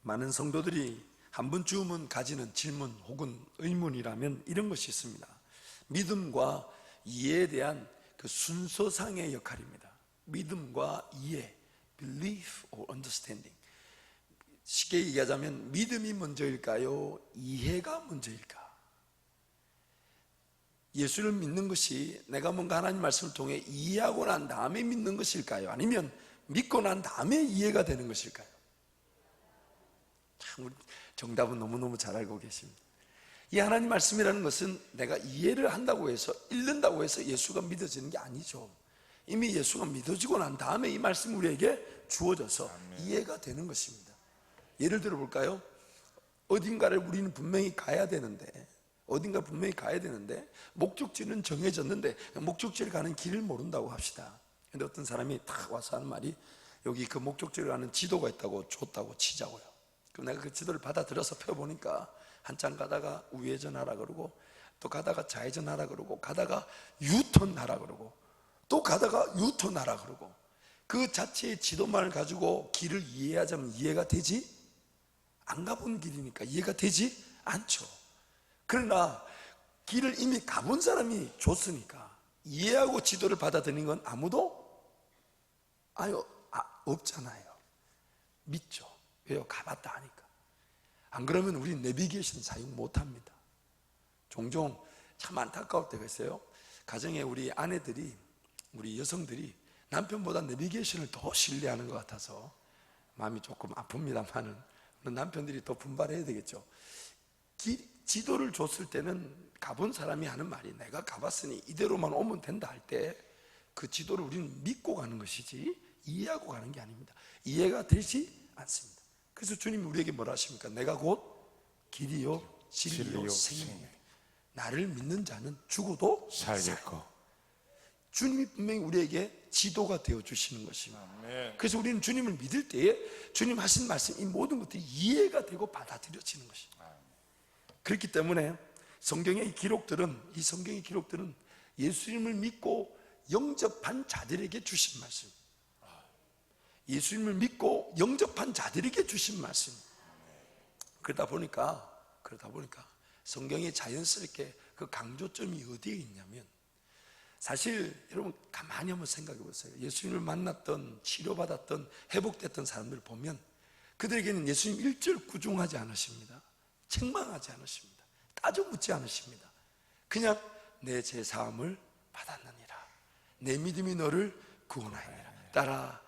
많은 성도들이 한 번쯤은 가지는 질문 혹은 의문이라면 이런 것이 있습니다. 믿음과 이해에 대한 그 순서상의 역할입니다. 믿음과 이해, belief or understanding. 쉽게 얘기하자면 믿음이 먼저일까요? 이해가 먼저일까? 예수를 믿는 것이 내가 뭔가 하나님 말씀을 통해 이해하고 난 다음에 믿는 것일까요? 아니면 믿고 난 다음에 이해가 되는 것일까요? 참 정답은 너무너무 잘 알고 계십니다. 이 하나님 말씀이라는 것은 내가 이해를 한다고 해서, 읽는다고 해서 예수가 믿어지는 게 아니죠. 이미 예수가 믿어지고 난 다음에 이 말씀이 우리에게 주어져서 이해가 되는 것입니다. 예를 들어 볼까요? 어딘가를 우리는 분명히 가야 되는데, 목적지는 정해졌는데 목적지를 가는 길을 모른다고 합시다. 근데 어떤 사람이 딱 와서 하는 말이, 여기 그 목적지를 가는 지도가 있다고 줬다고 치자고요. 그럼 내가 그 지도를 받아들여서 펴보니까 한참 가다가 우회전하라 그러고, 또 가다가 좌회전하라 그러고, 가다가 유턴하라 그러고, 또 가다가 유턴하라 그러고, 그 자체의 지도만을 가지고 길을 이해하자면 이해가 되지? 안 가본 길이니까 이해가 되지 않죠. 그러나 길을 이미 가본 사람이 줬으니까 이해하고 지도를 받아들이는 건 아무도 없잖아요. 믿죠. 왜요? 가봤다 하니까. 안 그러면 우리 내비게이션 사용 못합니다. 종종 참 안타까울 때가 있어요. 가정에 우리 아내들이, 우리 여성들이 남편보다 내비게이션을 더 신뢰하는 것 같아서 마음이 조금 아픕니다만은, 남편들이 더 분발해야 되겠죠. 지도를 줬을 때는 가본 사람이 하는 말이, 내가 가봤으니 이대로만 오면 된다 할 때 그 지도를 우리는 믿고 가는 것이지 이해하고 가는 게 아닙니다. 이해가 되지 않습니다. 그래서 주님이 우리에게 뭐라 하십니까? 내가 곧 길이요 진리요 생명이요, 나를 믿는 자는 죽어도 살겠고. 주님이 분명히 우리에게 지도가 되어 주시는 것입니다. 그래서 우리는 주님을 믿을 때에 주님 하신 말씀, 이 모든 것들이 이해가 되고 받아들여지는 것입니다. 그렇기 때문에 성경의 기록들은, 이 성경의 기록들은 예수님을 믿고 영접한 자들에게 주신 말씀, 예수님을 믿고 영접한 자들에게 주신 말씀. 그러다 보니까 성경이 자연스럽게 그 강조점이 어디에 있냐면, 사실 여러분 가만히 한번 생각해 보세요. 예수님을 만났던, 치료받았던, 회복됐던 사람들을 보면 그들에게는 예수님 일절 구중하지 않으십니다. 책망하지 않으십니다. 따져 묻지 않으십니다. 그냥 내 죄사함을 받았느니라, 내 믿음이 너를 구원하였느니라, 따라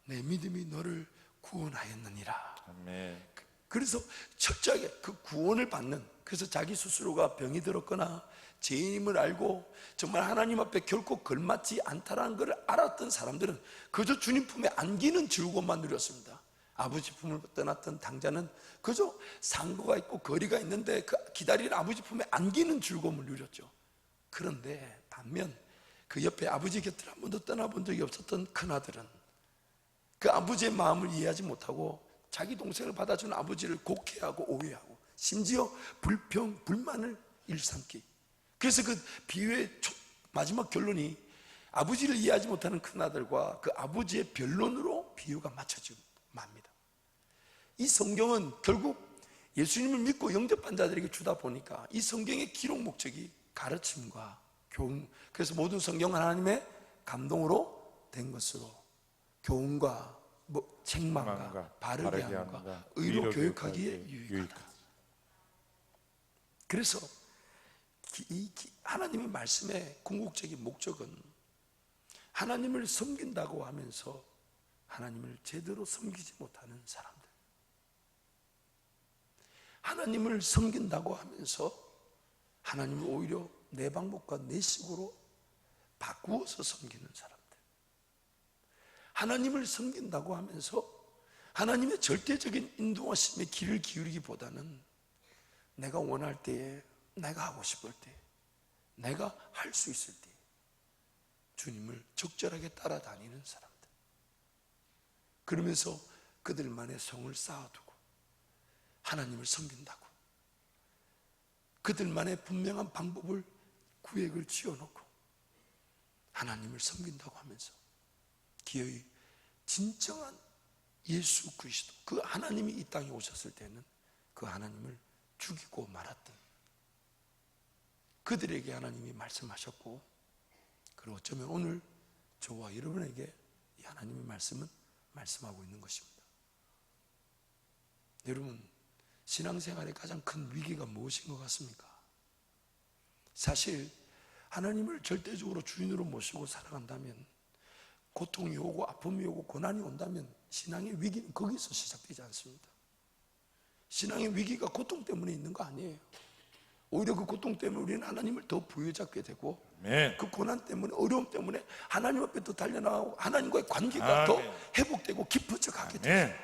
내 믿음이 너를 구원하였느니라. 그래서 철저하게 그 구원을 받는, 그래서 자기 스스로가 병이 들었거나 죄인임을 알고 정말 하나님 앞에 결코 걸맞지 않다라는 것을 알았던 사람들은 그저 주님 품에 안기는 즐거움만 누렸습니다. 아버지 품을 떠났던 당자는 그저 상고가 있고 거리가 있는데 그 기다리는 아버지 품에 안기는 즐거움을 누렸죠. 그런데 반면 그 옆에 아버지 곁을 한 번도 떠나본 적이 없었던 큰아들은 그 아버지의 마음을 이해하지 못하고 자기 동생을 받아주는 아버지를 곡해하고 오해하고 심지어 불평, 불만을 일삼기. 그래서 그 비유의 마지막 결론이 아버지를 이해하지 못하는 큰아들과 그 아버지의 변론으로 비유가 맞춰지고 맙니다. 이 성경은 결국 예수님을 믿고 영접한 자들에게 주다 보니까 이 성경의 기록 목적이 가르침과 교훈, 그래서 모든 성경은 하나님의 감동으로 된 것으로 교훈과 책망과 바르게 함과 의로 교육하기에 유익하다. 그래서 하나님의 말씀의 궁극적인 목적은 하나님을 섬긴다고 하면서 하나님을 제대로 섬기지 못하는 사람들, 하나님을 섬긴다고 하면서 하나님을 오히려 내 방법과 내 식으로 바꾸어서 섬기는 사람들, 하나님을 섬긴다고 하면서 하나님의 절대적인 인도하심의 길을 기울이기보다는 내가 원할 때에, 내가 하고 싶을 때, 내가 할 수 있을 때 주님을 적절하게 따라다니는 사람들, 그러면서 그들만의 성을 쌓아두고 하나님을 섬긴다고, 그들만의 분명한 방법을, 구획을 지어놓고 하나님을 섬긴다고 하면서 기어이 진정한 예수 그리스도 그 하나님이 이 땅에 오셨을 때는 그 하나님을 죽이고 말았던 그들에게 하나님이 말씀하셨고, 그리고 어쩌면 오늘 저와 여러분에게 이 하나님의 말씀은 말씀하고 있는 것입니다. 여러분, 신앙생활의 가장 큰 위기가 무엇인 것 같습니까? 사실 하나님을 절대적으로 주인으로 모시고 살아간다면, 고통이 오고 아픔이 오고 고난이 온다면 신앙의 위기는 거기서 시작되지 않습니다. 신앙의 위기가 고통 때문에 있는 거 아니에요. 오히려 그 고통 때문에 우리는 하나님을 더 부여잡게 되고, 그 고난 때문에, 어려움 때문에 하나님 앞에 더 달려나가고 하나님과의 관계가 더 회복되고 깊어져 가게 돼요.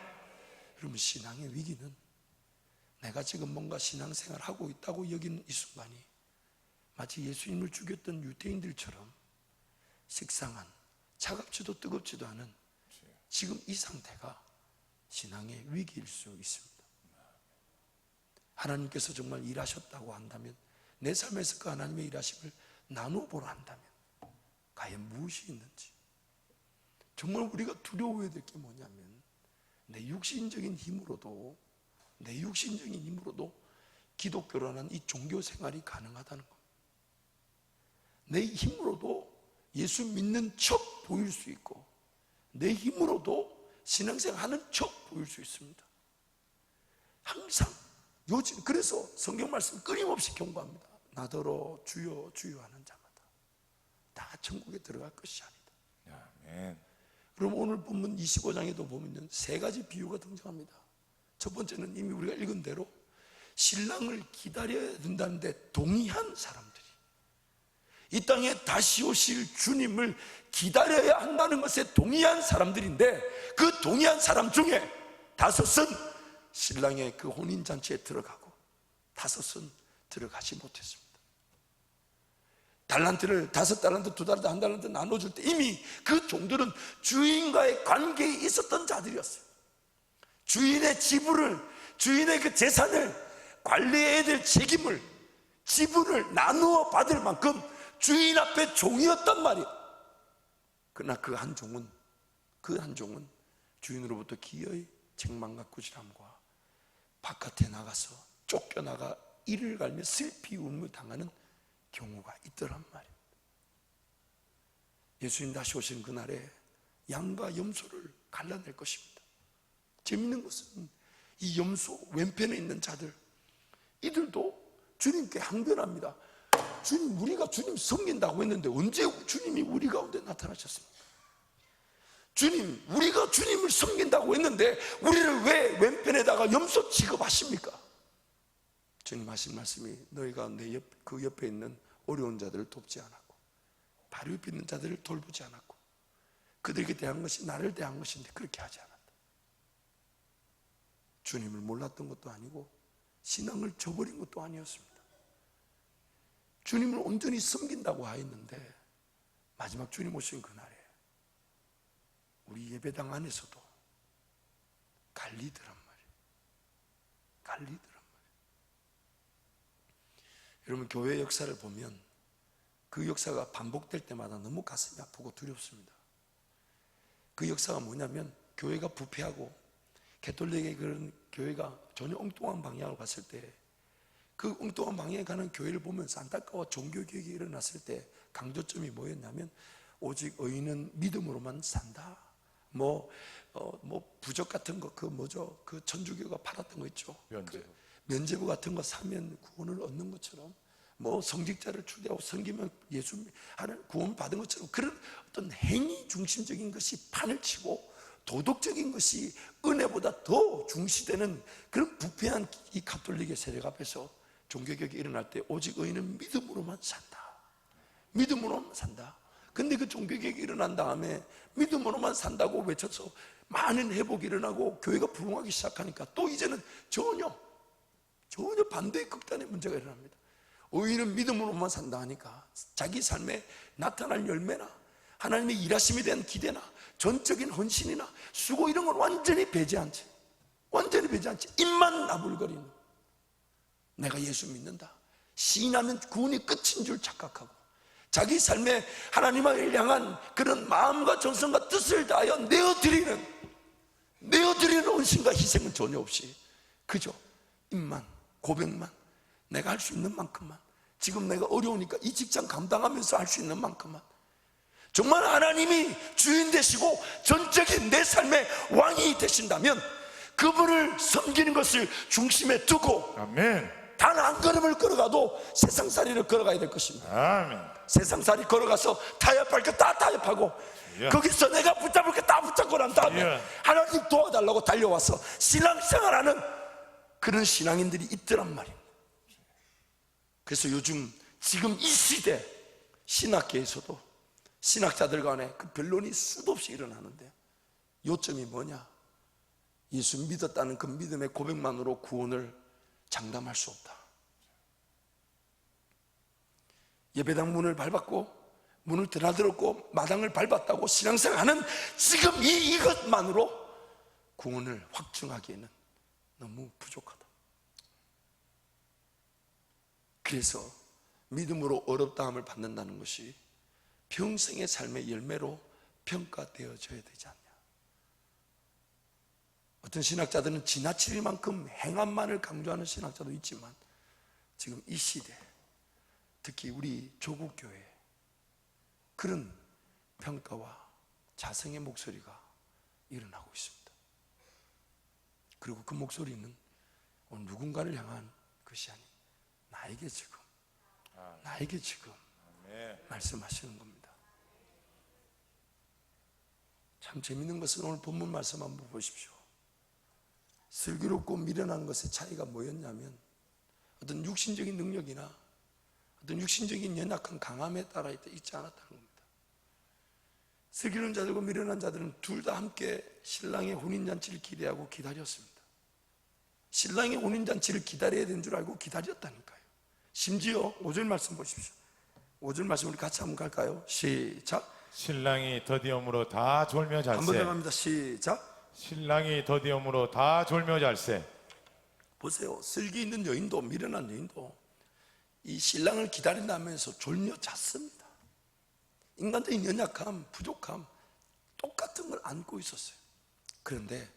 그러면 신앙의 위기는 내가 지금 뭔가 신앙생활 하고 있다고 여기는 이 순간이 마치 예수님을 죽였던 유대인들처럼 식상한, 차갑지도 뜨겁지도 않은 지금 이 상태가 신앙의 위기일 수 있습니다. 하나님께서 정말 일하셨다고 한다면, 내 삶에서 그 하나님의 일하심을 나누어 보라 한다면 과연 무엇이 있는지, 정말 우리가 두려워해야 될 게 뭐냐면, 내 육신적인 힘으로도 기독교라는 이 종교 생활이 가능하다는 겁니다. 내 힘으로도 예수 믿는 척 보일 수 있고, 내 힘으로도 신앙생활 하는 척 보일 수 있습니다. 항상 요즘 그래서 성경 말씀 끊임없이 경고합니다. 나더러 주여 주여 하는 자마다 다 천국에 들어갈 것이 아니다. 아멘. 그럼 오늘 본문 25장에도 보면 세 가지 비유가 등장합니다. 첫 번째는 이미 우리가 읽은 대로 신랑을 기다려야 된다는데 동의한 사람들이, 이 땅에 다시 오실 주님을 기다려야 한다는 것에 동의한 사람들인데, 그 동의한 사람 중에 5은 신랑의 그 혼인잔치에 들어가고 5은 들어가지 못했습니다. 달란트를 5달란트, 2달란트, 1달란트 나눠줄 때 이미 그 종들은 주인과의 관계에 있었던 자들이었어요. 주인의 지분을, 주인의 그 재산을 관리해야 될 책임을, 지분을 나누어 받을 만큼 주인 앞에 종이었단 말이에요. 그러나 그 한 종은 주인으로부터 기어이 책망과 꾸지람과 바깥에 나가서 쫓겨나가 이를 갈며 슬피 울며 당하는 경우가 있더란 말입니다. 예수님 다시 오신 그날에 양과 염소를 갈라낼 것입니다. 재밌는 것은 이 염소 왼편에 있는 자들, 이들도 주님께 항변합니다. 주님, 우리가 주님 섬긴다고 했는데 언제 주님이 우리 가운데 나타나셨습니까? 주님, 우리가 주님을 섬긴다고 했는데 우리를 왜 왼편에다가 염소 취급하십니까? 주님 하신 말씀이, 너희가 그 옆에 있는 어려운 자들을 돕지 않았고 바로 옆에 있는 자들을 돌보지 않았고 그들에게 대한 것이 나를 대한 것인데 그렇게 하지 않았다. 주님을 몰랐던 것도 아니고 신앙을 저버린 것도 아니었습니다. 주님을 온전히 섬긴다고 하였는데 마지막 주님 오신 그날에 우리 예배당 안에서도 갈리더란 말이에요. 여러분, 교회 역사를 보면 그 역사가 반복될 때마다 너무 가슴이 아프고 두렵습니다. 그 역사가 뭐냐면, 교회가 부패하고 개톨릭의 그런 교회가 전혀 엉뚱한 방향으로 갔을 때, 그 엉뚱한 방향에 가는 교회를 보면서 안타까워 종교개혁이 일어났을 때 강조점이 뭐였냐면, 오직 의인은 믿음으로만 산다. 부적 같은 거, 그 천주교가 팔았던 거 있죠. 면죄부 같은 거 사면 구원을 얻는 것처럼, 성직자를 추대하고 섬기면 예수 하는 구원 받은 것처럼, 그런 어떤 행위 중심적인 것이 판을 치고 도덕적인 것이 은혜보다 더 중시되는 그런 부패한 이 가톨릭의 세력 앞에서 종교개혁이 일어날 때 오직 의인은 믿음으로만 산다. 믿음으로만 산다. 근데 그 종교개혁이 일어난 다음에 믿음으로만 산다고 외쳐서 많은 회복이 일어나고 교회가 부흥하기 시작하니까 또 이제는 전혀 반대의 극단의 문제가 일어납니다. 의인은 믿음으로만 산다 하니까 자기 삶에 나타날 열매나 하나님의 일하심에 대한 기대나 전적인 헌신이나 수고 이런 걸 완전히 배제한 채, 입만 나불거리는, 내가 예수 믿는다, 시인하면 구원이 끝인 줄 착각하고 자기 삶에 하나님을 향한 그런 마음과 정성과 뜻을 다하여 내어드리는 내어드리는 헌신과 희생은 전혀 없이 그저 입만, 고백만, 내가 할 수 있는 만큼만, 지금 내가 어려우니까 이 직장 감당하면서 할 수 있는 만큼만, 정말 하나님이 주인 되시고 전적인 내 삶의 왕이 되신다면 그분을 섬기는 것을 중심에 두고 아멘. 단 한 걸음을 걸어가도 세상살이를 걸어가야 될 것입니다. 아멘. 세상살이 걸어가서 타협할 거 다 타협하고 예. 거기서 내가 붙잡을 거 다 붙잡고 난 다음에 예. 하나님 도와달라고 달려와서 신앙생활하는 그런 신앙인들이 있더란 말입니다. 그래서 요즘 지금 이 시대 신학계에서도 신학자들 간에 그 변론이 수도 없이 일어나는데 요점이 뭐냐? 예수 믿었다는 그 믿음의 고백만으로 구원을 장담할 수 없다. 예배당 문을 밟았고 문을 드나들었고 마당을 밟았다고 신앙생활하는 지금 이것만으로 구원을 확증하기에는 너무 부족하다. 그래서 믿음으로 어렵다함을 받는다는 것이 평생의 삶의 열매로 평가되어져야 되지 않냐. 어떤 신학자들은 지나칠 만큼 행함만을 강조하는 신학자도 있지만 지금 이 시대, 특히 우리 조국교회 그런 평가와 자성의 목소리가 일어나고 있습니다. 그리고 그 목소리는 누군가를 향한 것이 아닌 나에게 지금 말씀하시는 겁니다. 참 재밌는 것은 오늘 본문 말씀 한번 보십시오. 슬기롭고 미련한 것의 차이가 뭐였냐면 어떤 육신적인 능력이나 어떤 육신적인 연약한 강함에 따라 있지 않았다는 겁니다. 슬기로운 자들과 미련한 자들은 둘 다 함께 신랑의 혼인잔치를 기대하고 기다렸습니다. 신랑의 혼인잔치를 기다려야 되는 줄 알고 기다렸다니까요. 심지어 5절 말씀 보십시오. 5절 말씀 우리 같이 한번 갈까요? 시작. 신랑이 더디움으로 다 졸며 잘세. 한 번 더 갑니다. 시작. 신랑이 더디움으로 다 졸며 잘세. 보세요. 슬기 있는 여인도 미련한 여인도 이 신랑을 기다린다면서 졸며 잤습니다. 인간적인 연약함, 부족함 똑같은 걸 안고 있었어요. 그런데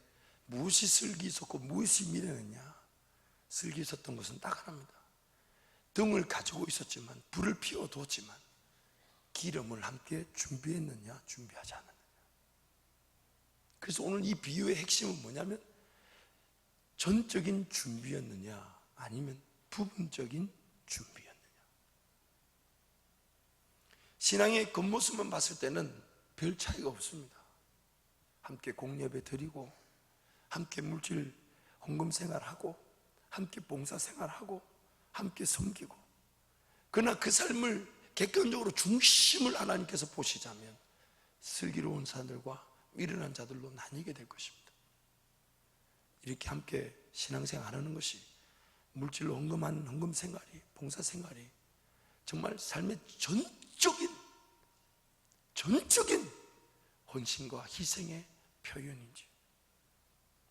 무엇이 슬기 있었고 무엇이 미련했냐? 슬기 있었던 것은 딱 하나입니다. 등을 가지고 있었지만 불을 피워두었지만 기름을 함께 준비했느냐 준비하지 않았느냐. 그래서 오늘 이 비유의 핵심은 뭐냐면 전적인 준비였느냐 아니면 부분적인 준비였느냐. 신앙의 겉모습만 봤을 때는 별 차이가 없습니다. 함께 공예배 드리고 함께 물질 헌금 생활하고 함께 봉사 생활하고 함께 섬기고, 그러나 그 삶을 객관적으로 중심을 하나님께서 보시자면 슬기로운 자들과 미련한 자들로 나뉘게 될 것입니다. 이렇게 함께 신앙생활하는 것이 물질로 헌금하는 헌금 생활이, 봉사 생활이 정말 삶의 전적인 헌신과 희생의 표현인지,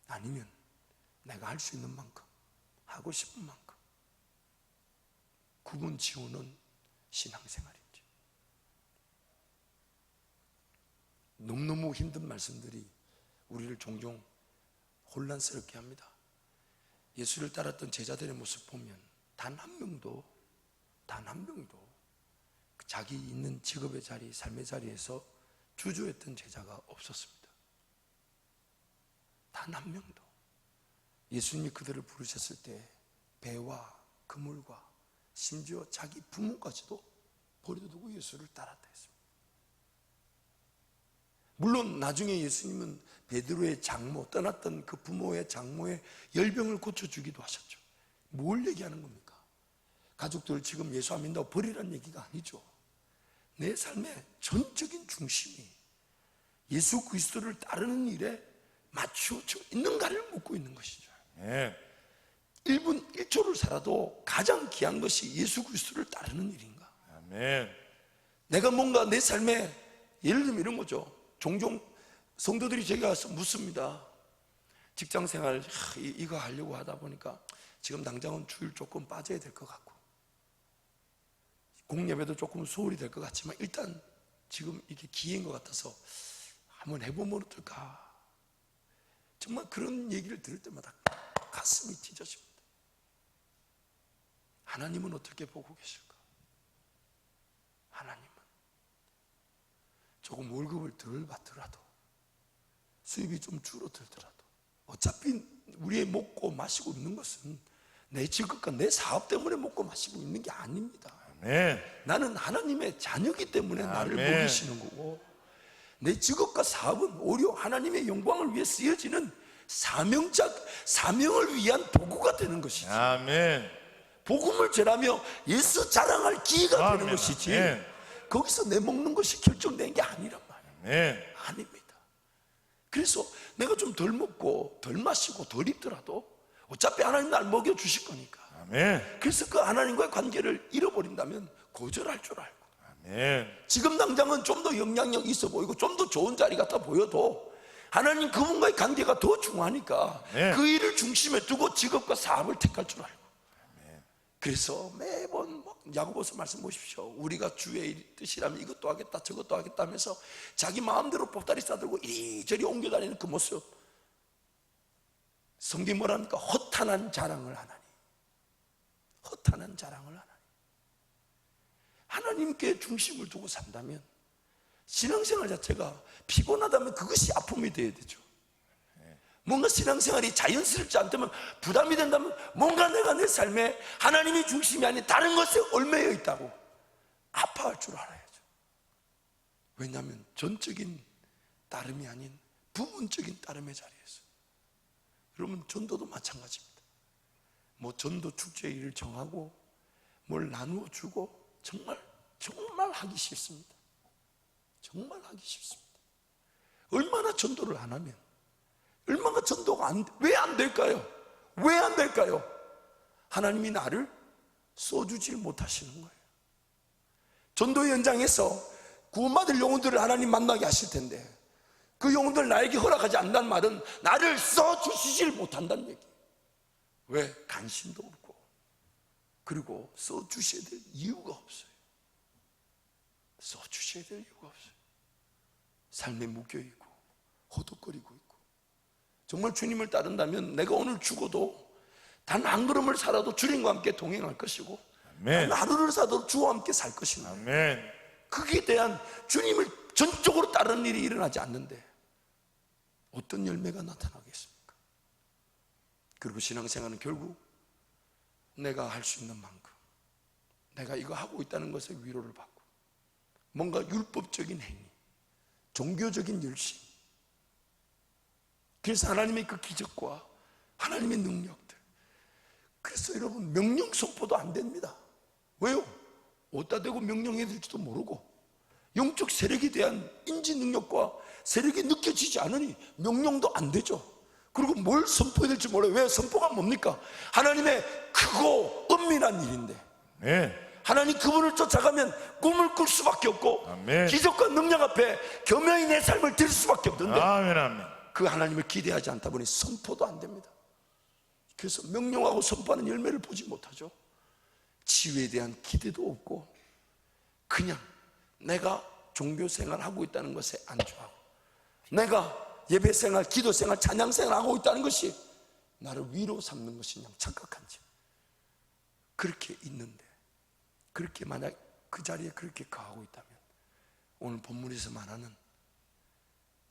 아니면 내가 할 수 있는 만큼 하고 싶은 만큼 구분 지우는 신앙생활인지. 너무너무 힘든 말씀들이 우리를 종종 혼란스럽게 합니다. 예수를 따랐던 제자들의 모습 보면 단 한 명도 자기 있는 직업의 자리, 삶의 자리에서 주저했던 제자가 없었습니다. 단 한 명도. 예수님이 그들을 부르셨을 때 배와 그물과 심지어 자기 부모까지도 버려두고 예수를 따랐다 했습니다. 물론 나중에 예수님은 베드로의 장모, 떠났던 그 부모의 장모의 열병을 고쳐주기도 하셨죠. 뭘 얘기하는 겁니까? 가족들을 지금 예수 안 믿는다고 버리라는 얘기가 아니죠. 내 삶의 전적인 중심이 예수 그리스도를 따르는 일에 맞추어져 있는가를 묻고 있는 것이죠. 1분 1초를 살아도 가장 귀한 것이 예수 그리스도를 따르는 일인가? 아멘. 내가 뭔가 내 삶에, 예를 들면 이런 거죠. 종종 성도들이 제가 와서 묻습니다. 직장생활 이거 하려고 하다 보니까 지금 당장은 주일 조금 빠져야 될 것 같고 공예배도 조금 소홀히 될 것 같지만 일단 지금 이게 기회인 것 같아서 한번 해보면 어떨까? 정말 그런 얘기를 들을 때마다 가슴이 찢어집니다. 하나님은 어떻게 보고 계실까? 하나님은 조금 월급을 덜 받더라도, 수입이 좀 줄어들더라도, 어차피 우리의 먹고 마시고 있는 것은 내 직업과 내 사업 때문에 먹고 마시고 있는 게 아닙니다. 아멘. 나는 하나님의 자녀이기 때문에 나를 아멘. 먹이시는 거고, 내 직업과 사업은 오히려 하나님의 영광을 위해 쓰여지는 사명을 위한 도구가 되는 것이지, 아멘. 복음을 전하며 예수 자랑할 기회가 되는 아멘. 것이지, 아멘. 거기서 내 먹는 것이 결정된 게 아니란 말이에요. 아멘. 아닙니다. 그래서 내가 좀 덜 먹고 덜 마시고 덜 입더라도 어차피 하나님 날 먹여주실 거니까, 아멘. 그래서 그 하나님과의 관계를 잃어버린다면 거절할 줄 알고, 아멘. 지금 당장은 좀 더 영향력 있어 보이고 좀 더 좋은 자리 같아 보여도 하나님 그분과의 관계가 더 중요하니까 네. 그 일을 중심에 두고 직업과 사업을 택할 줄 알고, 그래서 매번 야고보서 말씀 보십시오. 우리가 주의 뜻이라면 이것도 하겠다 저것도 하겠다 하면서 자기 마음대로 보따리 싸들고 이리저리 옮겨 다니는 그 모습, 성경이 뭐랍니까? 허탄한 자랑을 하나니, 허탄한 자랑을 하나니. 하나님께 중심을 두고 산다면, 신앙생활 자체가 피곤하다면 그것이 아픔이 되어야 되죠. 뭔가 신앙생활이 자연스럽지 않다면, 부담이 된다면 뭔가 내가 내 삶에 하나님이 중심이 아닌 다른 것에 얽매여 있다고 아파할 줄 알아야죠. 왜냐하면 전적인 따름이 아닌 부분적인 따름의 자리에서. 여러분, 전도도 마찬가지입니다. 뭐 전도 축제 일을 정하고 뭘 나누어 주고 정말 하기 싫습니다. 정말 하기 싫습니다. 얼마나 전도를 안 하면, 얼마나 전도가 왜 안 될까요? 왜 안 될까요? 하나님이 나를 써주질 못하시는 거예요. 전도 현장에서 구원받을 영혼들을 하나님 만나게 하실 텐데, 그 영혼들 나에게 허락하지 않는다는 말은 나를 써주시질 못한다는 얘기예요. 왜? 관심도 없고, 그리고 써주셔야 될 이유가 없어요. 써주셔야 될 이유가 없어요. 삶에 묶여있고 허덕거리고 있고. 정말 주님을 따른다면 내가 오늘 죽어도 단 한 걸음을 살아도 주님과 함께 동행할 것이고, 아멘. 단 하루를 살아도 주와 함께 살 것입니다. 아멘. 거기에 대한 주님을 전적으로 따르는 일이 일어나지 않는데 어떤 열매가 나타나겠습니까? 그리고 신앙생활은 결국 내가 할 수 있는 만큼, 내가 이거 하고 있다는 것에 위로를 받고, 뭔가 율법적인 행위, 종교적인 열심, 그래서 하나님의 그 기적과 하나님의 능력들, 그래서 여러분 명령 선포도 안 됩니다. 왜요? 어디다 대고 명령해야 될지도 모르고, 영적 세력에 대한 인지 능력과 세력이 느껴지지 않으니 명령도 안 되죠. 그리고 뭘 선포해야 될지 몰라요. 왜? 선포가 뭡니까? 하나님의 크고 은밀한 일인데, 네. 하나님 그분을 쫓아가면 꿈을 꿀 수밖에 없고, 아멘. 기적과 능력 앞에 겸허히 내 삶을 드릴 수밖에 없는데, 아멘. 아멘. 그 하나님을 기대하지 않다 보니 선포도 안 됩니다. 그래서 명령하고 선포하는 열매를 보지 못하죠. 치유에 대한 기대도 없고, 그냥 내가 종교생활 하고 있다는 것에 안주하고, 내가 예배생활, 기도생활, 찬양생활 하고 있다는 것이 나를 위로 삼는 것이 그냥 착각한지, 그렇게 있는데, 그렇게 만약 그 자리에 그렇게 거하고 있다면, 오늘 본문에서 말하는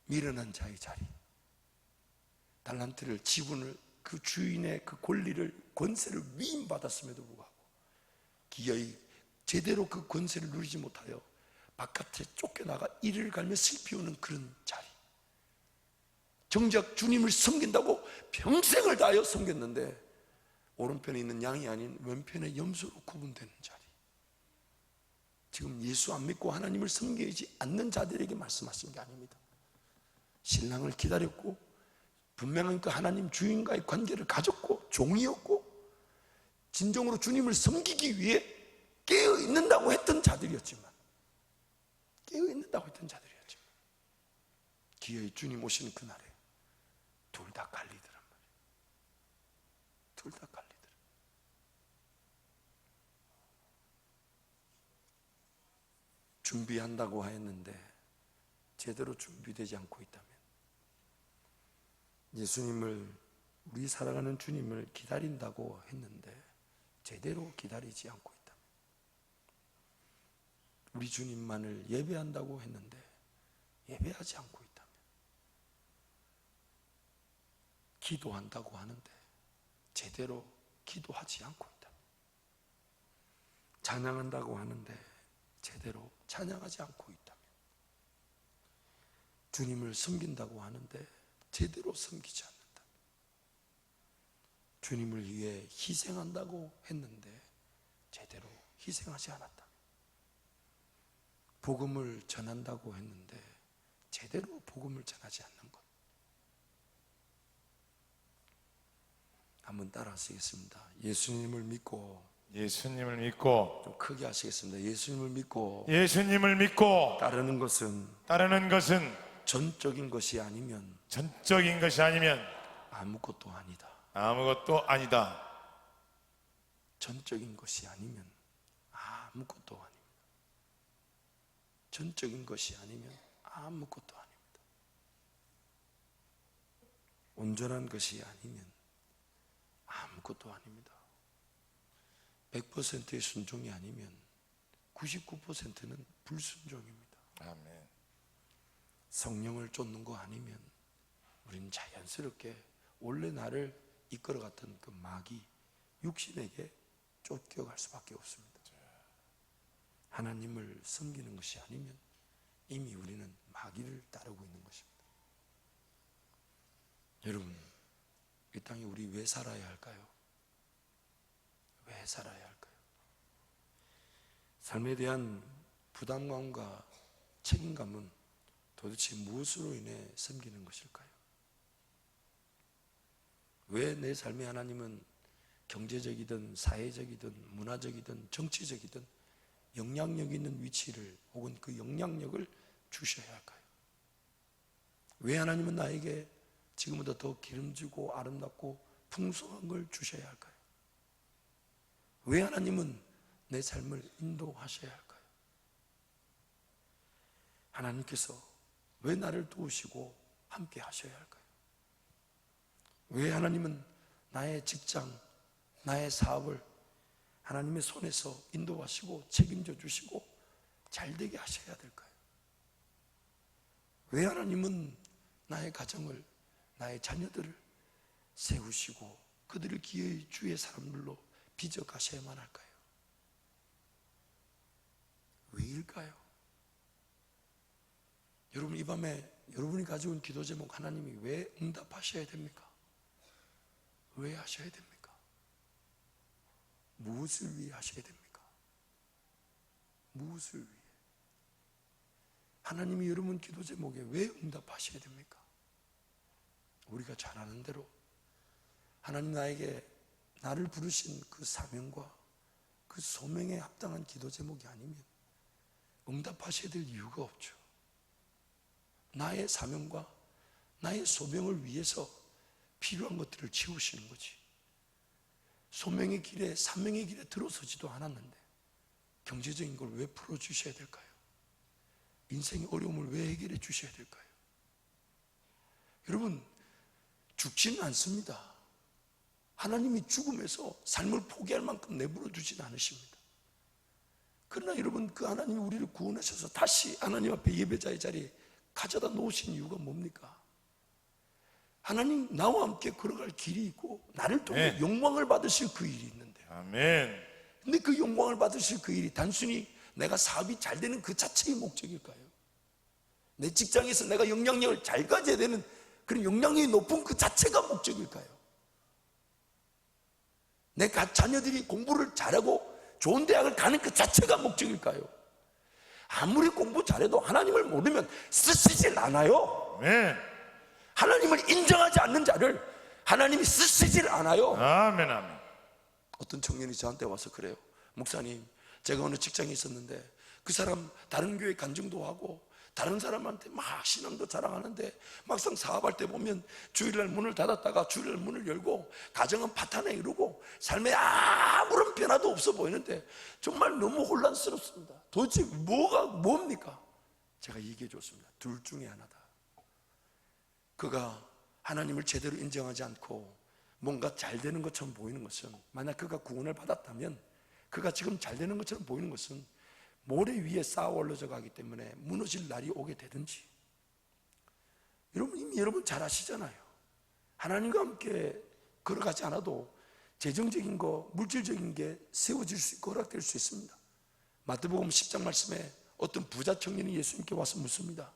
미련한 자의 자리, 달란트를, 지분을, 그 주인의 그 권리를, 권세를 위임받았음에도 불구하고 기어이 제대로 그 권세를 누리지 못하여 바깥에 쫓겨나가 이를 갈며 슬피 우는 그런 자리, 정작 주님을 섬긴다고 평생을 다하여 섬겼는데 오른편에 있는 양이 아닌 왼편의 염소로 구분되는 자리, 지금 예수 안 믿고 하나님을 섬기지 않는 자들에게 말씀하신 게 아닙니다. 신랑을 기다렸고 분명한 그 하나님 주인과의 관계를 가졌고 종이었고 진정으로 주님을 섬기기 위해 깨어있는다고 했던 자들이었지만, 기어이 주님 오시는 그날에 둘 다 갈리더란 말이에요. 둘 다 갈리더라. 준비한다고 했는데 제대로 준비되지 않고 있다면, 예수님을, 우리 살아가는 주님을 기다린다고 했는데 제대로 기다리지 않고 있다. 우리 주님만을 예배한다고 했는데 예배하지 않고 있다면, 기도한다고 하는데 제대로 기도하지 않고 있다면, 찬양한다고 하는데 제대로 찬양하지 않고 있다면, 주님을 섬긴다고 하는데 제대로 섬기지 않는다. 주님을 위해 희생한다고 했는데 제대로 희생하지 않았다. 복음을 전한다고 했는데 제대로 복음을 전하지 않는 것. 한번 따라 하시겠습니다. 예수님을 믿고, 예수님을 믿고, 좀 크게 하시겠습니다. 예수님을 믿고 예수님을 믿고 따르는 것은 따르는 것은 전적인 것이 아니면 전적인 것이 아니면 아무것도 아니다. 아무것도 아니다. 전적인 것이 아니면 아무것도 아닙니다. 전적인 것이 아니면 아무것도 아닙니다. 온전한 것이 아니면 아무것도 아닙니다. 100%의 순종이 아니면 99%는 불순종입니다. 아멘. 성령을 쫓는 거 아니면 우리는 자연스럽게 원래 나를 이끌어갔던 그 마귀, 육신에게 쫓겨갈 수밖에 없습니다. 하나님을 섬기는 것이 아니면 이미 우리는 마귀를 따르고 있는 것입니다. 여러분, 이 땅에 우리 왜 살아야 할까요? 왜 살아야 할까요? 삶에 대한 부담감과 책임감은 도대체 무엇으로 인해 섬기는 것일까요? 왜 내 삶의 하나님은 경제적이든 사회적이든 문화적이든 정치적이든 영향력 있는 위치를 혹은 그 영향력을 주셔야 할까요? 왜 하나님은 나에게 지금보다 더 기름지고 아름답고 풍성한 걸 주셔야 할까요? 왜 하나님은 내 삶을 인도하셔야 할까요? 하나님께서 왜 나를 도우시고 함께 하셔야 할까요? 왜 하나님은 나의 직장, 나의 사업을 하나님의 손에서 인도하시고 책임져 주시고 잘 되게 하셔야 될까요? 왜 하나님은 나의 가정을, 나의 자녀들을 세우시고 그들을 기어이 주의 사람들로 빚어 가셔야만 할까요? 왜일까요? 여러분, 이 밤에 여러분이 가지고 온 기도 제목 하나님이 왜 응답하셔야 됩니까? 왜 하셔야 됩니까? 무엇을 위해 하셔야 됩니까? 무엇을 위해? 하나님이 여러분 기도 제목에 왜 응답하셔야 됩니까? 우리가 잘 아는 대로 하나님 나를 부르신 그 사명과 그 소명에 합당한 기도 제목이 아니면 응답하셔야 될 이유가 없죠. 나의 사명과 나의 소명을 위해서 필요한 것들을 지우시는 거지. 소명의 길에, 사명의 길에 들어서지도 않았는데 경제적인 걸 왜 풀어주셔야 될까요? 인생의 어려움을 왜 해결해 주셔야 될까요? 여러분, 죽지는 않습니다. 하나님이 죽음에서 삶을 포기할 만큼 내버려 두지는 않으십니다. 그러나 여러분, 그 하나님이 우리를 구원하셔서 다시 하나님 앞에 예배자의 자리에 가져다 놓으신 이유가 뭡니까? 하나님, 나와 함께 걸어갈 길이 있고 나를 통해 영광을 받으실 그 일이 있는데, 아멘. 근데 그 영광을 받으실 그 일이 단순히 내가 사업이 잘 되는 그 자체의 목적일까요? 내 직장에서 내가 영향력을 잘 가져야 되는 그런 영향력이 높은 그 자체가 목적일까요? 내 자녀들이 공부를 잘하고 좋은 대학을 가는 그 자체가 목적일까요? 아무리 공부 잘해도 하나님을 모르면 쓰시질 않아요. 아멘. 하나님을 인정하지 않는 자를 하나님이 쓰시질 않아요. 아멘. 아멘. 어떤 청년이 저한테 와서 그래요. 목사님, 제가 어느 직장에 있었는데 그 사람 다른 교회 간증도 하고 다른 사람한테 막 신앙도 자랑하는데 막상 사업할 때 보면 주일날 문을 닫았다가 주일날 문을 열고 가정은 파탄에 이루고 삶에 아무런 변화도 없어 보이는데 정말 너무 혼란스럽습니다. 도대체 뭡니까? 제가 얘기해 줬습니다. 둘 중에 하나다. 그가 하나님을 제대로 인정하지 않고 뭔가 잘 되는 것처럼 보이는 것은, 만약 그가 구원을 받았다면 그가 지금 잘 되는 것처럼 보이는 것은 모래 위에 쌓아 올라져 가기 때문에 무너질 날이 오게 되든지, 여러분 이미 여러분 잘 아시잖아요. 하나님과 함께 걸어가지 않아도 재정적인 거, 물질적인 게 세워질 수 있고 허락될 수 있습니다. 마태복음 10장 말씀에 어떤 부자 청년이 예수님께 와서 묻습니다.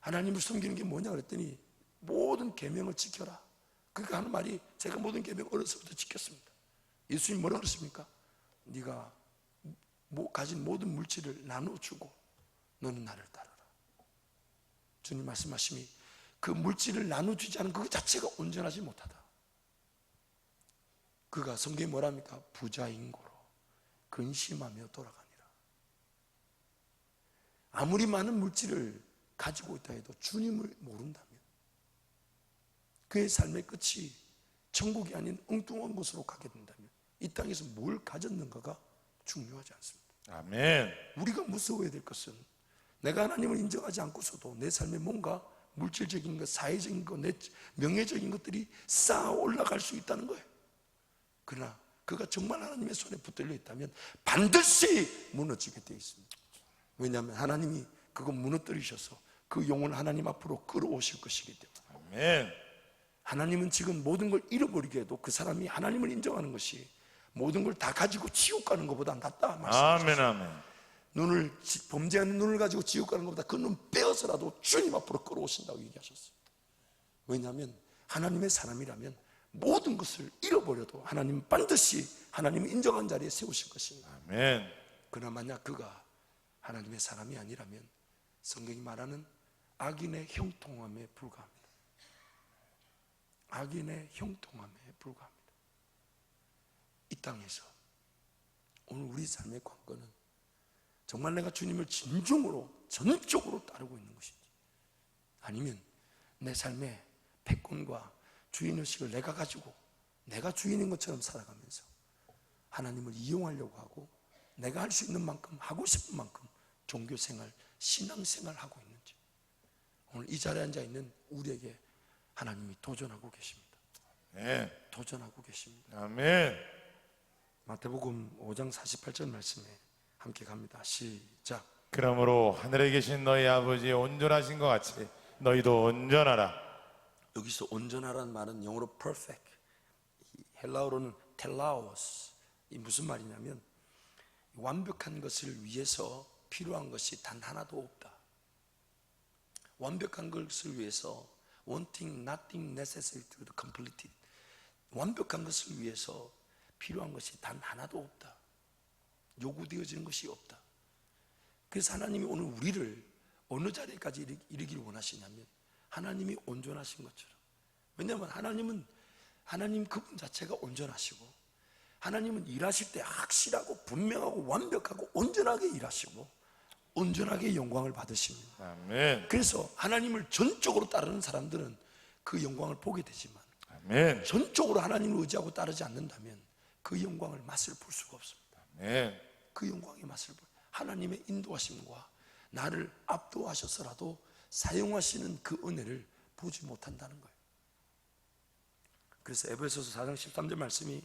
하나님을 섬기는 게 뭐냐 그랬더니 모든 계명을 지켜라. 그러니까 하는 말이, 제가 모든 계명 어려서부터 지켰습니다. 예수님 뭐라 그랬습니까? 네가 가진 모든 물질을 나눠주고 너는 나를 따르라. 주님 말씀하심이 그 물질을 나눠주지 않은 그 자체가 온전하지 못하다. 그가 성경에 뭐랍니까? 부자인 고로 근심하며 돌아가니라. 아무리 많은 물질을 가지고 있다 해도 주님을 모른다면 그의 삶의 끝이 천국이 아닌 엉뚱한 곳으로 가게 된다면 이 땅에서 뭘 가졌는가가 중요하지 않습니다. 아멘. 우리가 무서워해야 될 것은 내가 하나님을 인정하지 않고서도 내 삶에 뭔가 물질적인 것, 사회적인 것, 내 명예적인 것들이 쌓아 올라갈 수 있다는 거예요. 그러나 그가 정말 하나님의 손에 붙들려 있다면 반드시 무너지게 되어 있습니다. 왜냐하면 하나님이 그거 무너뜨리셔서 그 영혼을 하나님 앞으로 끌어오실 것이기 때문에. 아멘. 하나님은 지금 모든 걸 잃어버리게 해도 그 사람이 하나님을 인정하는 것이 모든 걸 다 가지고 지옥 가는 것보다 낫다 말씀하셨어요. 아멘. 아멘. 범죄하는 눈을 가지고 지옥 가는 것보다 그 눈 빼어서라도 주님 앞으로 끌어오신다고 얘기하셨어요. 왜냐하면 하나님의 사람이라면 모든 것을 잃어버려도 하나님은 반드시 하나님을 인정한 자리에 세우실 것입니다. 아멘. 그러나 만약 그가 하나님의 사람이 아니라면 성경이 말하는 악인의 형통함에 불과합니다. 악인의 형통함에 불과합니다. 이 땅에서 오늘 우리 삶의 관건은 정말 내가 주님을 진정으로 전적으로 따르고 있는 것인지, 아니면 내 삶의 패권과 주인의식을 내가 가지고 내가 주인인 것처럼 살아가면서 하나님을 이용하려고 하고 내가 할 수 있는 만큼 하고 싶은 만큼 종교생활, 신앙생활 하고 있는지, 오늘 이 자리에 앉아 있는 우리에게 하나님이 도전하고 계십니다. 네. 도전하고 계십니다. 아멘. 마태복음 5장 48절 말씀에 함께 갑니다. 시작. 그러므로 하늘에 계신 너희 아버지 온전하신 것 같이 너희도 온전하라. 여기서 온전하라는 말은 영어로 perfect, 헬라어로는 텔라오스. 이 무슨 말이냐면 완벽한 것을 위해서 필요한 것이 단 하나도 없다. 완벽한 것을 위해서 wanting nothing necessary to the complete it. 완벽한 것을 위해서 필요한 것이 단 하나도 없다. 요구되어지는 것이 없다. 그래서 하나님이 오늘 우리를 어느 자리까지 이르기를 원하시냐면 하나님이 온전하신 것처럼. 왜냐하면 하나님 그분 자체가 온전하시고, 하나님은 일하실 때 확실하고 분명하고 완벽하고 온전하게 일하시고 온전하게 영광을 받으십니다. 아멘. 그래서 하나님을 전적으로 따르는 사람들은 그 영광을 보게 되지만, 아멘. 전적으로 하나님을 의지하고 따르지 않는다면 그 영광을 맛을 볼 수가 없습니다. 아멘. 그 영광의 맛을 볼, 하나님의 인도하심과 나를 압도하셔서라도 사용하시는 그 은혜를 보지 못한다는 거예요. 그래서 에베소서 4장 13절 말씀이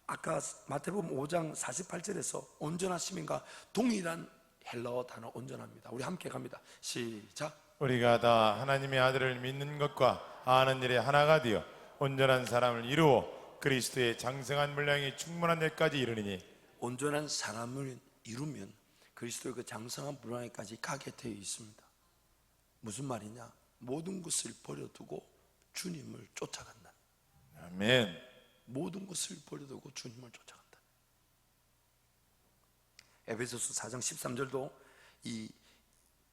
아까 마태복음 5장 48절에서 온전하심인가 동일한 헬라어 단어 온전합니다. 우리 함께 갑니다. 시작. 우리가 다 하나님의 아들을 믿는 것과 아는 일에 하나가 되어 온전한 사람을 이루어 그리스도의 장성한 분량이 충만한 데까지 이르니. 온전한 사람을 이루면 그리스도의 그 장성한 분량에까지 가게 되어 있습니다. 무슨 말이냐? 모든 것을 버려두고 주님을 쫓아간다. 아멘. 모든 것을 버려두고 주님을 쫓아간다. 에베소서 4장 13절도 이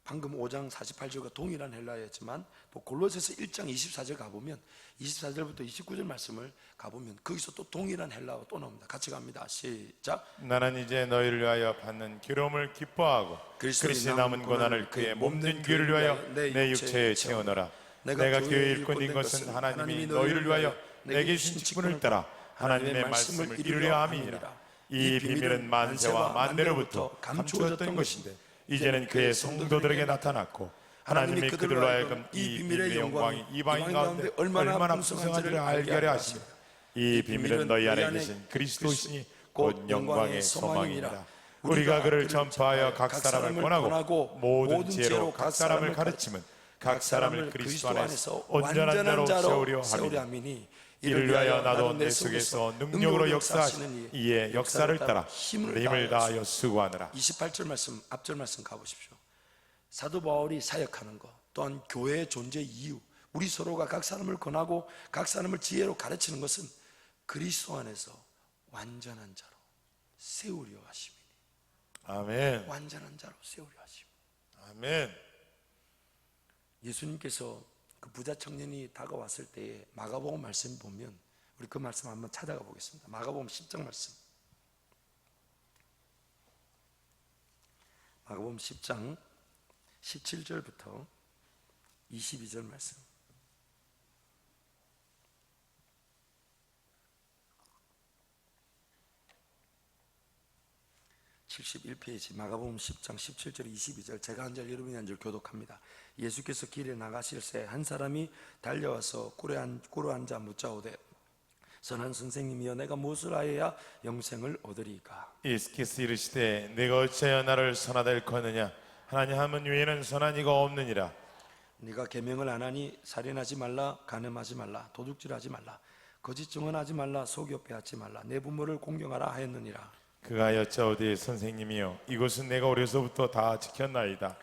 방금 5장 48절과 동일한 헬라어였지만 또 골로새서 1장 24절 가보면 24절부터 29절 말씀을 가보면 거기서 또 동일한 헬라어가 또 나옵니다. 같이 갑니다. 시작. 나는 이제 너희를 위하여 받는 기름을 기뻐하고 그리스도의 남은 고난을 그의 몸된 교회를 위하여 내 육체에 채우노라. 내가 교회의 일꾼인 것은 하나님이 너희를 위하여 내게 주신 직분을 따라 하나님의 말씀을 이루려 함이니라. 이 비밀은 만세와 만대로부터 감추어졌던 것인데 이제는 그의 성도들에게 나타났고 하나님이 그들로 하여금 이 비밀의 영광이 이방인 가운데 얼마나 풍성한지를 알게 하려 하십니다. 이 비밀은 너희 안에 계신 그리스도시니 곧 영광의 소망이니라. 우리가 그를 전파하여 각 사람을 권하고 모든 지혜로 각 사람을 가르치면 각 사람을 그리스도 안에서 온전한 자로 세우려 함이니 이를 위하여 나도 내 속에서 능력으로 역사하시는 이의 역사를 따라 힘을 다하여 수고하느라. 28절 말씀, 앞절 말씀 가보십시오. 사도 바울이 사역하는 것, 또한 교회의 존재 이유, 우리 서로가 각 사람을 권하고 각 사람을 지혜로 가르치는 것은 그리스도 안에서 완전한 자로 세우려 하심이니. 아멘. 완전한 자로 세우려 하심. 아멘. 예수님께서 그 부자 청년이 다가왔을 때에 마가복음 말씀 보면 우리 그 말씀 한번 찾아가 보겠습니다. 마가복음 10장 말씀. 마가복음 10장 17절부터 22절 말씀. 71페이지 마가복음 10장 17절 22절. 제가 한 절 여러분이 한 절 교독합니다. 예수께서 길에 나가실새 한 사람이 달려와서 꿇어 앉아 묻자오되 선한 선생님이여 내가 무엇을 하여야 영생을 얻으리까. 예수께서 이르시되 내가 어찌하여 나를 선하다 일컫느냐. 하나님 한 분 외에는 선한 이가 없느니라. 네가 계명을 안 하니 살인하지 말라, 간음하지 말라, 도둑질하지 말라, 거짓 증언하지 말라, 속여 빼앗지 말라, 내 부모를 공경하라 하였느니라. 그가 여짜오되 선생님이여 이것은 내가 어려서부터 다 지켰나이다.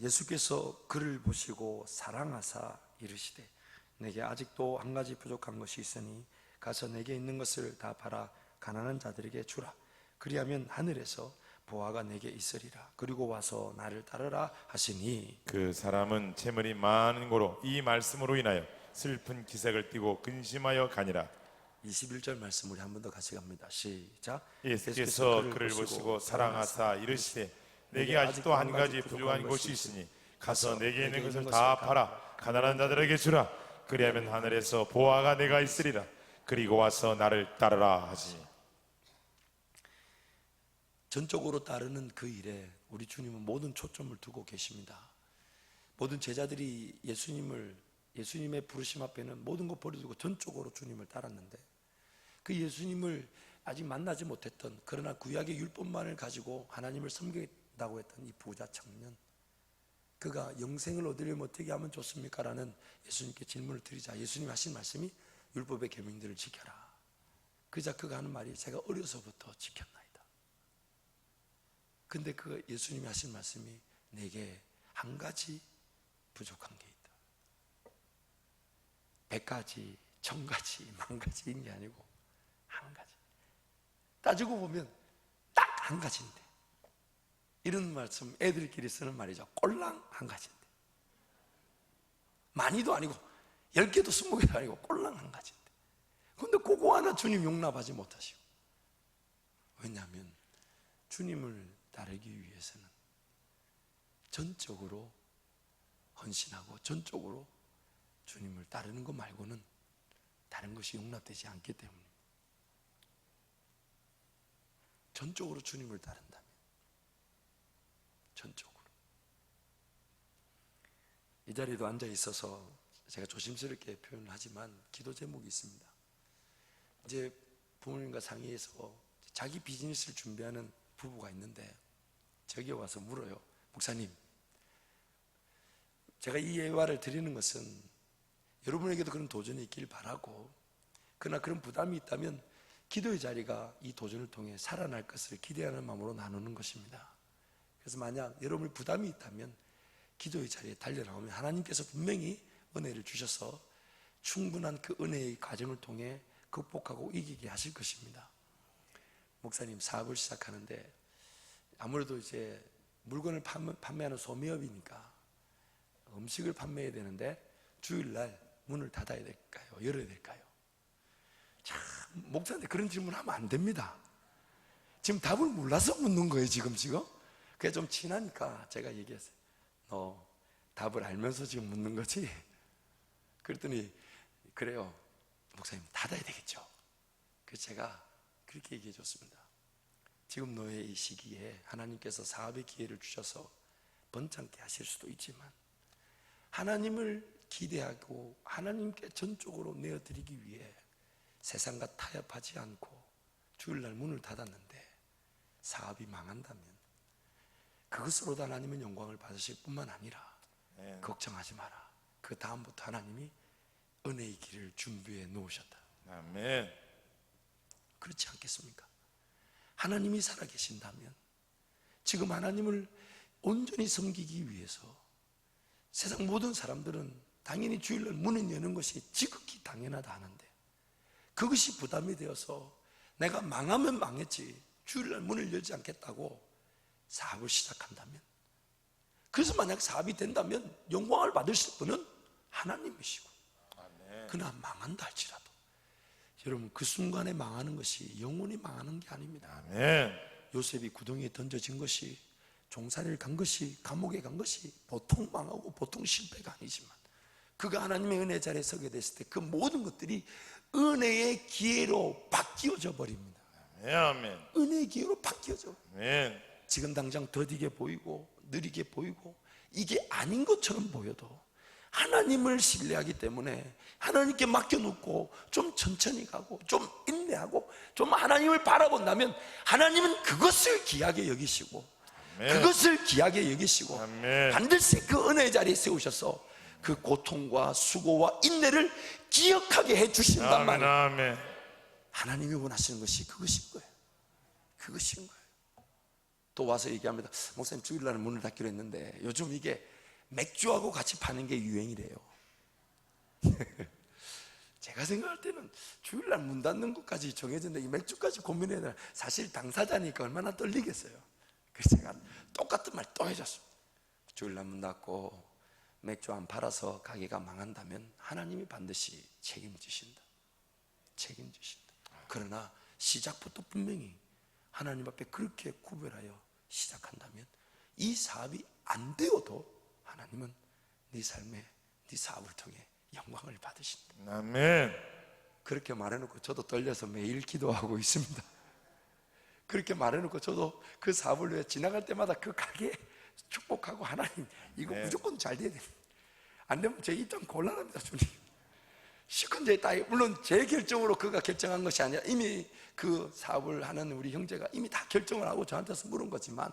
예수께서 그를 보시고 사랑하사 이르시되 내게 아직도 한 가지 부족한 것이 있으니 가서 내게 있는 것을 다 팔아 가난한 자들에게 주라. 그리하면 하늘에서 보화가 내게 있으리라. 그리고 와서 나를 따르라 하시니. 그 사람은 재물이 많은 고로 이 말씀으로 인하여 슬픈 기색을 띠고 근심하여 가니라. 21절 말씀 우리 한 번 더 같이 갑니다. 시작. 예수께서 그를 보시고 사랑하사 이르시되 내게 아직도 한 가지 부족한 것이 있으니 가서 내게 있는 것을 다 팔아 가난한 자들에게 주라. 그리하면 하늘에서 보화가 내가 있으리라. 그리고 와서 나를 따르라 하시니. 전적으로 따르는 그 일에 우리 주님은 모든 초점을 두고 계십니다. 모든 제자들이 예수님의 부르심 앞에는 모든 것 버려두고 전적으로 주님을 따랐는데 그 예수님을 아직 만나지 못했던, 그러나 구약의 율법만을 가지고 하나님을 섬기겠다고 했던 이 부자 청년, 그가 영생을 얻으려면 어떻게 하면 좋습니까? 라는 예수님께 질문을 드리자 예수님이 하신 말씀이 율법의 계명들을 지켜라. 그러자 그가 하는 말이 제가 어려서부터 지켰나이다. 근데 그 예수님이 하신 말씀이 내게 한 가지 부족한 게 있다. 100가지, 1000가지, 10,000가지인 게 아니고 한 가지. 따지고 보면 딱 한 가지인데, 이런 말씀 애들끼리 쓰는 말이죠. 꼴랑 한 가지인데, 많이도 아니고 10개도 20개도 아니고 꼴랑 한 가지인데, 근데 그거 하나 주님 용납하지 못하시고. 왜냐하면 주님을 따르기 위해서는 전적으로 헌신하고 전적으로 주님을 따르는 것 말고는 다른 것이 용납되지 않기 때문입니다. 전적으로 주님을 따른다면, 전적으로. 이 자리에도 앉아 있어서 제가 조심스럽게 표현을 하지만 기도 제목이 있습니다. 이제 부모님과 상의해서 자기 비즈니스를 준비하는 부부가 있는데 저기 와서 물어요. 목사님, 제가 이 예화를 드리는 것은 여러분에게도 그런 도전이 있길 바라고, 그러나 그런 부담이 있다면 기도의 자리가 이 도전을 통해 살아날 것을 기대하는 마음으로 나누는 것입니다. 그래서 만약 여러분의 부담이 있다면 기도의 자리에 달려나오면 하나님께서 분명히 은혜를 주셔서 충분한 그 은혜의 과정을 통해 극복하고 이기게 하실 것입니다. 목사님, 사업을 시작하는데 아무래도 이제 물건을 판매하는 소매업이니까 음식을 판매해야 되는데 주일날 문을 닫아야 될까요? 열어야 될까요? 참, 목사한테 그런 질문 하면 안 됩니다. 지금 답을 몰라서 묻는 거예요, 지금. 그게 좀 친하니까 제가 얘기했어요. 너 답을 알면서 지금 묻는 거지? 그랬더니 그래요, 목사님 닫아야 되겠죠. 그래서 제가 그렇게 얘기해 줬습니다. 지금 너의 이 시기에 하나님께서 사업의 기회를 주셔서 번창케 하실 수도 있지만 하나님을 기대하고 하나님께 전적으로 내어드리기 위해 세상과 타협하지 않고 주일날 문을 닫았는데 사업이 망한다면 그것으로도 하나님은 영광을 받으실 뿐만 아니라 걱정하지 마라. 그 다음부터 하나님이 은혜의 길을 준비해 놓으셨다. 아멘. 그렇지 않겠습니까? 하나님이 살아계신다면 지금 하나님을 온전히 섬기기 위해서 세상 모든 사람들은 당연히 주일날 문을 여는 것이 지극히 당연하다 하는데 그것이 부담이 되어서 내가 망하면 망했지 주일날 문을 열지 않겠다고 사업을 시작한다면, 그래서 만약 사업이 된다면 영광을 받으실 분은 하나님이시고, 그러나 망한다 할지라도 여러분 그 순간에 망하는 것이 영원히 망하는 게 아닙니다. 아멘. 요셉이 구덩이에 던져진 것이, 종살이를 간 것이, 감옥에 간 것이 보통 망하고 보통 실패가 아니지만 그가 하나님의 은혜 자리에 서게 됐을 때 그 모든 것들이 은혜의 기회로 바뀌어져 버립니다. 아멘. 은혜의 기회로 바뀌어져. 아멘. 지금 당장 더디게 보이고 느리게 보이고 이게 아닌 것처럼 보여도 하나님을 신뢰하기 때문에 하나님께 맡겨놓고 좀 천천히 가고 좀 인내하고 좀 하나님을 바라본다면 하나님은 그것을 귀하게 여기시고, 아멘. 그것을 귀하게 여기시고 아멘. 반드시 그 은혜의 자리에 세우셔서 그 고통과 수고와 인내를 기억하게 해주신단 아멘. 말이에요. 아멘. 하나님이 원하시는 것이 그것인 거예요. 그것인 거예요. 또 와서 얘기합니다. 목사님 주일날 문을 닫기로 했는데 요즘 이게 맥주하고 같이 파는 게 유행이래요. 제가 생각할 때는 주일날 문 닫는 것까지 정해졌는데 이 맥주까지 고민해야 되나. 사실 당사자니까 얼마나 떨리겠어요. 그래서 제가 똑같은 말 또 해줬습니다. 주일날 문 닫고 맥주 안 팔아서 가게가 망한다면 하나님이 반드시 책임지신다. 책임지신다. 그러나 시작부터 분명히 하나님 앞에 그렇게 구별하여 시작한다면 이 사업이 안 되어도 하나님은 네 삶에, 네 사업을 통해 영광을 받으신다. 아멘. 그렇게 말해놓고 저도 떨려서 매일 기도하고 있습니다. 그렇게 말해놓고 저도 그 사업을 위해 지나갈 때마다 그 가게 축복하고, 하나님 이거 무조건 잘 돼야 됩니다. 안 되면 제 입장 곤란합니다. 주님 시큰제 따위, 물론 제 결정으로 그가 결정한 것이 아니라 이미 그 사업을 하는 우리 형제가 이미 다 결정을 하고 저한테서 물은 거지만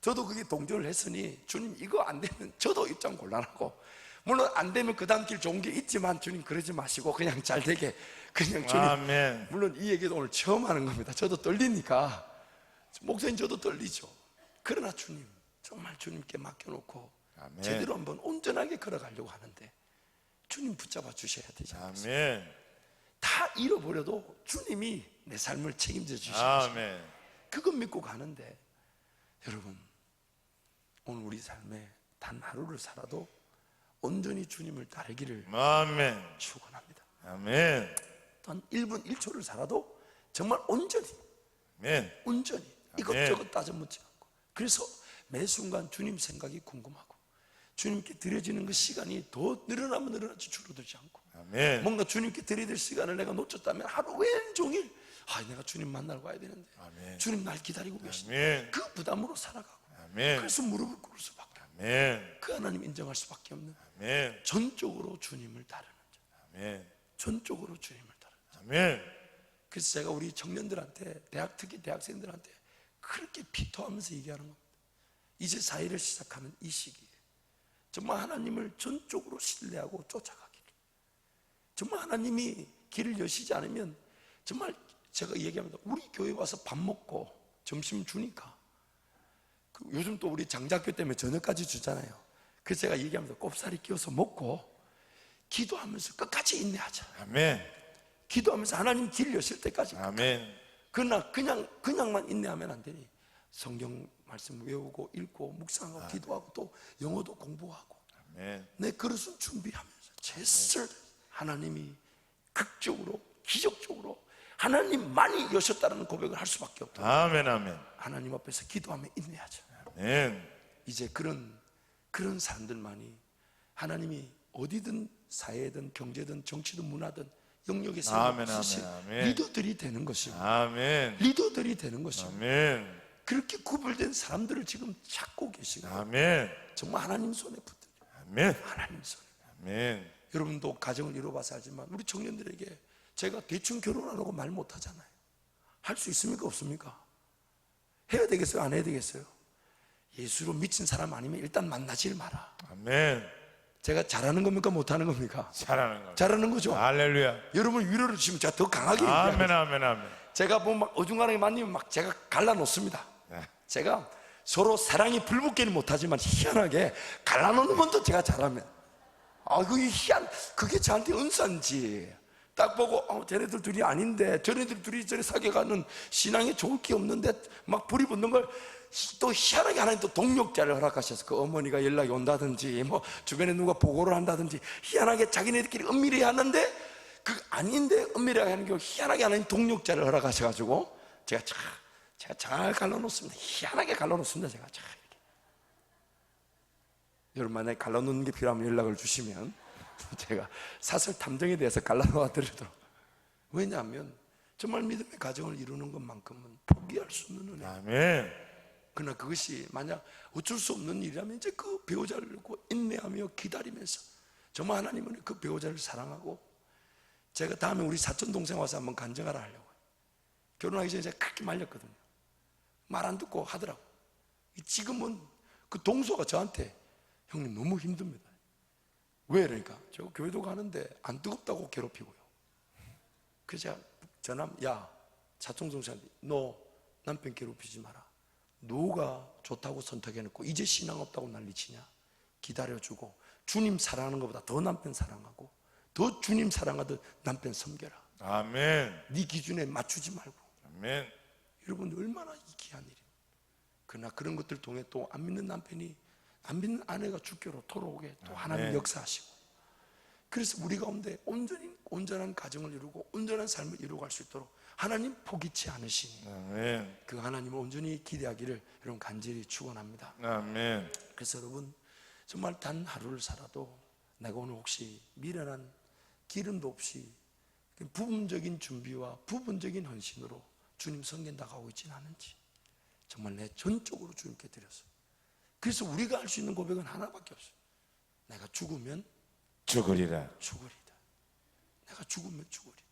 저도 그게 동조를 했으니 주님 이거 안 되면 저도 입장 곤란하고, 물론 안 되면 그 다음 길 좋은 게 있지만 주님 그러지 마시고 그냥 잘 되게 그냥 주님. 아멘. 물론 이 얘기도 오늘 처음 하는 겁니다. 저도 떨리니까, 목사님 저도 떨리죠. 그러나 주님 정말 주님께 맡겨놓고 아멘. 제대로 한번 온전하게 걸어가려고 하는데 주님 붙잡아 주셔야 되지 않겠습니까? 아멘. 다 잃어버려도 주님이 내 삶을 책임져 주시죠. 아멘. 그거 믿고 가는데 여러분 오늘 우리 삶에 단 하루를 살아도 온전히 주님을 따르기를 아멘. 축원합니다. 아멘. 단 1분 1초를 살아도 정말 온전히 아멘. 이것저것 따져 묻지 않고, 그래서 매 순간 주님 생각이 궁금하고 주님께 드려지는 그 시간이 더 늘어나면 늘어나지 줄어들지 않고, 아멘. 뭔가 주님께 드려야 될 시간을 내가 놓쳤다면 하루 왼종일 내가 주님 만나러 가야 되는데 아멘. 주님 날 기다리고 계신데 아멘. 그 부담으로 살아가고, 아멘. 그래서 무릎을 꿇을 수밖에 없는, 아멘. 그 하나님 인정할 수밖에 없는 아멘. 전적으로 주님을 따르는 자, 아멘. 전적으로 주님을 따르는 자. 아멘. 그래서 제가 우리 청년들한테, 특히 대학생들한테 그렇게 피토하면서 얘기하는 겁니다. 이제 사회를 시작하는 이 시기에 정말 하나님을 전적으로 신뢰하고 쫓아가기를, 정말 하나님이 길을 여시지 않으면 정말 제가 얘기합니다. 우리 교회 와서 밥 먹고 점심 주니까, 요즘 또 우리 장작교 때문에 저녁까지 주잖아요. 그래서 제가 얘기합니다. 꼽사리 끼워서 먹고 기도하면서 끝까지 인내하자. 아멘. 기도하면서 하나님 길 여실 때까지. 아멘. 그러나 그냥만 인내하면 안 되니 성경 말씀 외우고 읽고 묵상하고 기도하고 또 영어도 공부하고 아멘. 내 그릇은 준비하면서 제스처 하나님이 극적으로 기적적으로 하나님만이 여셨다는 고백을 할 수밖에 없다. 아멘. 아멘. 하나님 앞에서 기도하며 인내하자. 아멘. 이제 그런 사람들만이 하나님이 어디든 사회든 경제든 정치든 문화든 영역에서 아멘. 쓰신 아멘. 리더들이 되는 것입니다. 아멘. 리더들이 되는 것입니다. 아멘. 그렇게 구별된 사람들을 지금 찾고 계시고 아멘. 정말 하나님 손에 붙든 아멘. 하나님 손에. 아멘. 여러분도 가정을 이루어봐서 알지만 우리 청년들에게 제가 대충 결혼하라고 말 못하잖아요. 할 수 있습니까? 없습니까? 해야 되겠어요? 안 해야 되겠어요? 예수로 미친 사람 아니면 일단 만나질 마라. 아멘. 제가 잘하는 겁니까? 못하는 겁니까? 잘하는 거. 잘하는 거죠. 할렐루야. 여러분 위로를 주시면 제가 더 강하게 아멘, 얘기합니다. 아멘, 아멘. 제가 뭐 막 어중간하게 만나면 막 제가 갈라놓습니다. 네. 제가 서로 사랑이 불붙기는 못하지만 희한하게 갈라놓는 건도 제가 잘하면 그게 그게 저한테 은사인지 딱 보고 쟤네들 둘이 아닌데 저네들 둘이 저리 사귀어가는 신앙에 좋을 게 없는데 막 불이 붙는 걸 또 희한하게 하나님 또 동력자를 허락하셔서 그 어머니가 연락이 온다든지 뭐 주변에 누가 보고를 한다든지 희한하게 자기네들끼리 은밀히 하는데 그 아닌데 은밀하게 하는 게 희한하게 하나님 동력자를 허락하셔가지고 제가 잘 갈라놓습니다. 희한하게 갈라놓습니다. 제가 잘 이렇게. 여러분 만약에 갈라놓는 게 필요하면 연락을 주시면 제가 사설 탐정에 대해서 갈라놓아 드리도록. 왜냐하면 정말 믿음의 가정을 이루는 것만큼은 포기할 수 없는 은혜. 아멘. 그러나 그것이 만약 어쩔 수 없는 일이라면 이제 그 배우자를 놓고 인내하며 기다리면서 정말 하나님은 그 배우자를 사랑하고 제가 다음에 우리 사촌 동생 와서 한번 간증하라 하려고 결혼하기 전에 제가 그렇게 말렸거든요. 말 안 듣고 하더라고. 지금은 그 동서가 저한테 형님 너무 힘듭니다. 왜 그러니까 저 교회도 가는데 안 뜨겁다고 괴롭히고요. 그래서 제가 야 사촌 동생한테 너 남편 괴롭히지 마라. 누가 좋다고 선택해놓고 이제 신앙 없다고 난리치냐. 기다려주고 주님 사랑하는 것보다 더 남편 사랑하고 더 주님 사랑하듯 남편 섬겨라. 아멘. 네 기준에 맞추지 말고. 아멘. 여러분 얼마나 귀한 일이에요. 그러나 그런 것들 통해 또 안 믿는 남편이 안 믿는 아내가 주께로 돌아오게 또 하나님 역사하시고 그래서 우리 가운데 온전한 가정을 이루고 온전한 삶을 이루어갈 수 있도록 하나님 포기치 않으시니 아멘. 그 하나님을 온전히 기대하기를 여러분 간절히 축원합니다. 아멘. 그래서 여러분 정말 단 하루를 살아도 내가 오늘 혹시 미련한 기름도 없이 부분적인 준비와 부분적인 헌신으로 주님 성전 나가고 있지는 않은지 정말 내 전적으로 주님께 드렸어요. 그래서 우리가 할 수 있는 고백은 하나밖에 없어요. 내가 죽으면 죽으리라. 죽으리다. 내가 죽으면 죽으리다.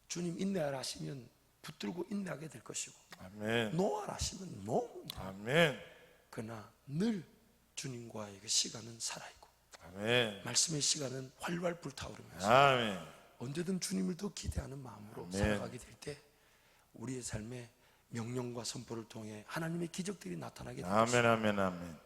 주님 인내하라 하시면 붙들고 인내하게 될 것이고 아멘. 노하라 하시면 노합니다. 아멘. 그러나 늘 주님과의 그 시간은 살아있고 아멘. 말씀의 시간은 활활 불타오르면서 아멘. 언제든 주님을 더 기대하는 마음으로 아멘. 살아가게 될 때 우리의 삶에 명령과 선포를 통해 하나님의 기적들이 나타나게 될 아멘. 것입니다. 아멘. 아멘.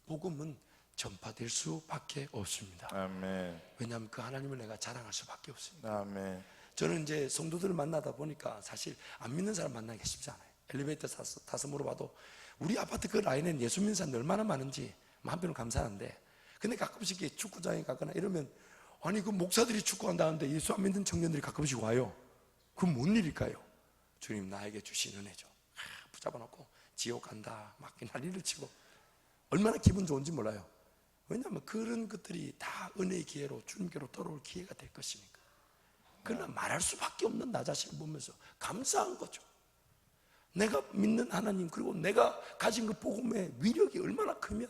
복음은 전파될 수밖에 없습니다. 아멘. 왜냐하면 그 하나님을 내가 자랑할 수밖에 없습니다. 아멘. 저는 이제 성도들을 만나다 보니까 사실 안 믿는 사람 만나기 쉽지 않아요. 엘리베이터 타서 물어봐도 우리 아파트 그 라인엔 예수 믿는 사람이 얼마나 많은지 한편으로 감사한데 근데 가끔씩 축구장에 가거나 이러면 아니 그 목사들이 축구한다는데 예수 안 믿는 청년들이 가끔씩 와요. 그건 뭔 일일까요? 주님 나에게 주신 은혜죠. 붙잡아 놓고 지옥 간다 막 난리를 치고 얼마나 기분 좋은지 몰라요. 왜냐하면 그런 것들이 다 은혜의 기회로 주님께로 돌아올 기회가 될 것이니까. 그러나 말할 수밖에 없는 나 자신을 보면서 감사한 거죠. 내가 믿는 하나님 그리고 내가 가진 그 복음의 위력이 얼마나 크면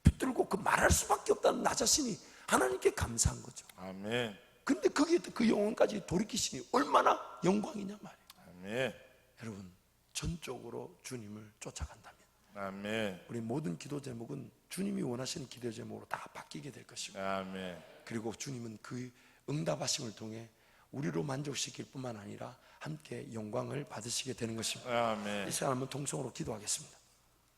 붙들고 그 말할 수밖에 없다는 나 자신이 하나님께 감사한 거죠. 아멘. 근데 거기에 그 영혼까지 돌이키시니 얼마나 영광이냐 말이에요. 아멘. 여러분 전적으로 주님을 쫓아간다면 아멘. 우리 모든 기도 제목은 주님이 원하시는 기도 제목으로 다 바뀌게 될 것이고 아멘. 그리고 주님은 그 응답하심을 통해 우리로 만족시킬 뿐만 아니라 함께 영광을 받으시게 되는 것입니다. 아멘. 이 시간 한번 통성으로 기도하겠습니다.